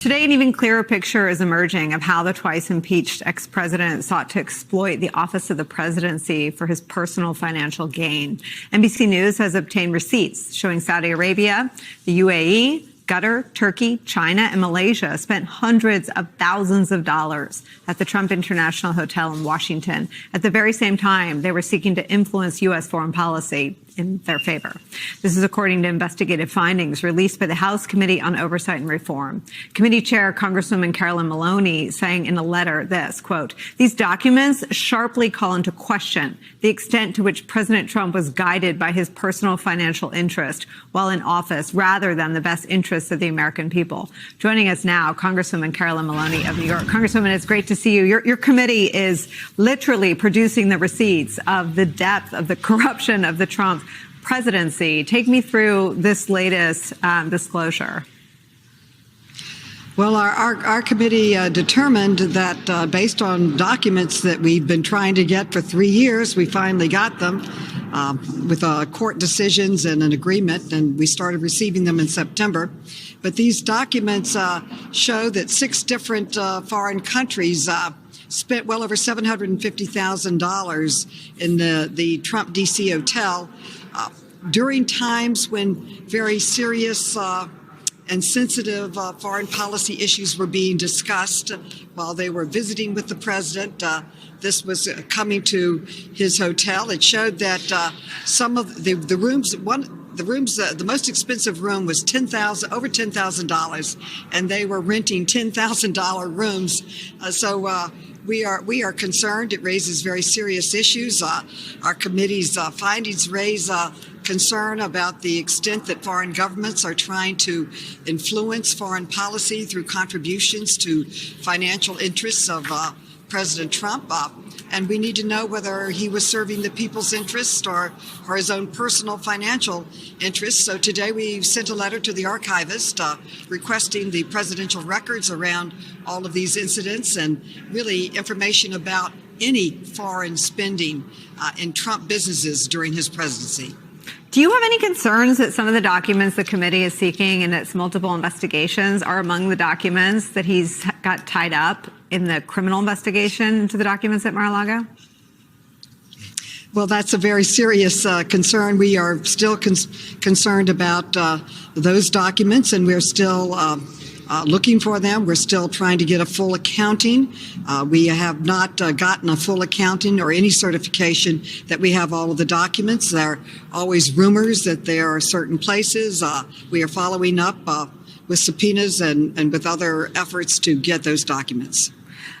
Today, an even clearer picture is emerging of how the twice impeached ex-president sought to exploit the office of the presidency for his personal financial gain. NBC News has obtained receipts showing Saudi Arabia, the UAE, Qatar, Turkey, China, and Malaysia spent hundreds of thousands of dollars at the Trump International Hotel in Washington. At the very same time, they were seeking to influence U.S. foreign policy in their favor. This is according to investigative findings released by the House Committee on Oversight and Reform. Committee Chair Congresswoman Mahoney saying in a letter this, quote, "These documents sharply call into question the extent to which President Trump was guided by his personal financial interest while in office rather than the best interests of the American people." Joining us now, Congresswoman Mahoney of New York. Congresswoman, it's great to see you. Your committee is literally producing the receipts of the depth of the corruption of the Trump presidency. Take me through this latest disclosure. Well, our committee determined that based on documents that we've been trying to get for 3 years, we finally got them with court decisions and an agreement, and we started receiving them in September. But these documents show that 6 different foreign countries spent well over $750,000 in the Trump D.C. hotel during times when very serious and sensitive foreign policy issues were being discussed while they were visiting with the president. This was coming to his hotel. It showed that some of the rooms, the most expensive room was over $10,000, and they were renting $10,000 rooms. We are concerned. It raises very serious issues. Our committee's findings raise concern about the extent that foreign governments are trying to influence foreign policy through contributions to financial interests of President Trump. And we need to know whether he was serving the people's interests or his own personal financial interests. So today we sent a letter to the archivist requesting the presidential records around all of these incidents and really information about any foreign spending in Trump businesses during his presidency. Do you have any concerns that some of the documents the committee is seeking in its multiple investigations are among the documents that he's got tied up in the criminal investigation into the documents at Mar-a-Lago? Well, that's a very serious concern. We are still concerned about those documents, and we're still looking for them. We're still trying to get a full accounting. We have not gotten a full accounting or any certification that we have all of the documents. There are always rumors that there are certain places. We are following up with subpoenas and with other efforts to get those documents.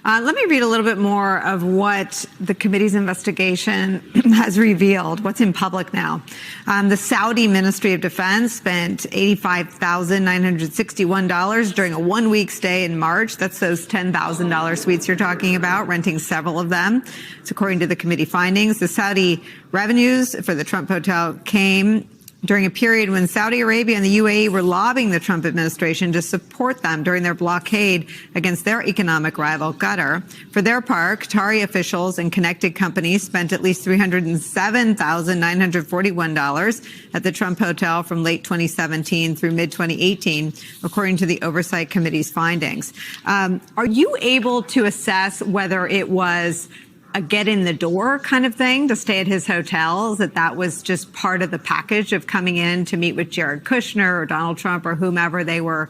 Let me read a little bit more of what the committee's investigation has revealed, what's in public now. The Saudi Ministry of Defense spent $85,961 during a one-week stay in March. That's those $10,000 suites you're talking about, renting several of them. It's according to the committee findings. The Saudi revenues for the Trump Hotel came during a period when Saudi Arabia and the UAE were lobbying the Trump administration to support them during their blockade against their economic rival, Qatar. For their part, Qatari officials and connected companies spent at least $307,941 at the Trump Hotel from late 2017 through mid-2018, according to the Oversight Committee's findings. Are you able to assess whether it was a get in the door kind of thing to stay at his hotels, that was just part of the package of coming in to meet with Jared Kushner or Donald Trump or whomever they were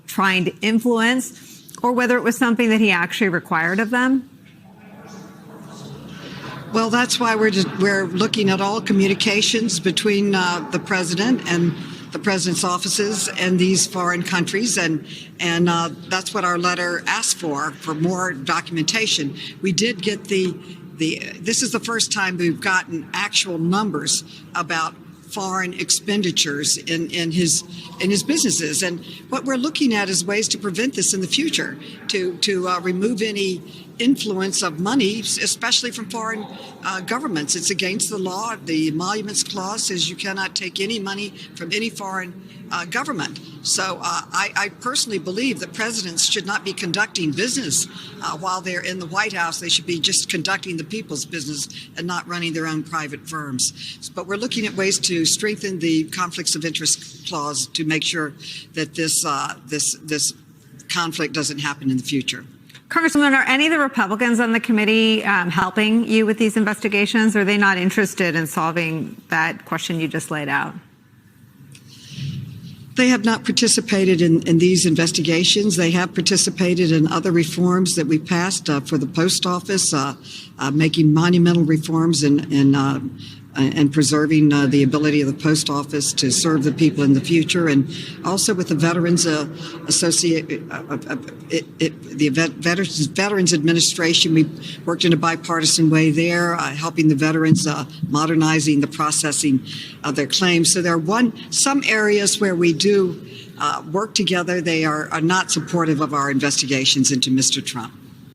trying to influence, or whether it was something that he actually required of them? Well, that's why we're looking at all communications between the president and the president's offices and these foreign countries, and that's what our letter asked for more documentation. We did get this is the first time we've gotten actual numbers about foreign expenditures in his businesses, and what we're looking at is ways to prevent this in the future, to remove any influence of money, especially from foreign governments. It's against the law. The Emoluments Clause says you cannot take any money from any foreign government. So I personally believe that presidents should not be conducting business while they're in the White House. They should be just conducting the people's business and not running their own private firms. But we're looking at ways to strengthen the conflicts of interest clause to make sure that this conflict doesn't happen in the future. Congresswoman, are any of the Republicans on the committee helping you with these investigations? Or are they not interested in solving that question you just laid out? They have not participated in these investigations. They have participated in other reforms that we passed for the post office, making monumental reforms and preserving the ability of the post office to serve the people in the future, and also with the Veterans Veterans Administration. We worked in a bipartisan way there, helping the veterans, modernizing the processing of their claims. So there are some areas where we do work together. They are not supportive of our investigations into Mr. Trump.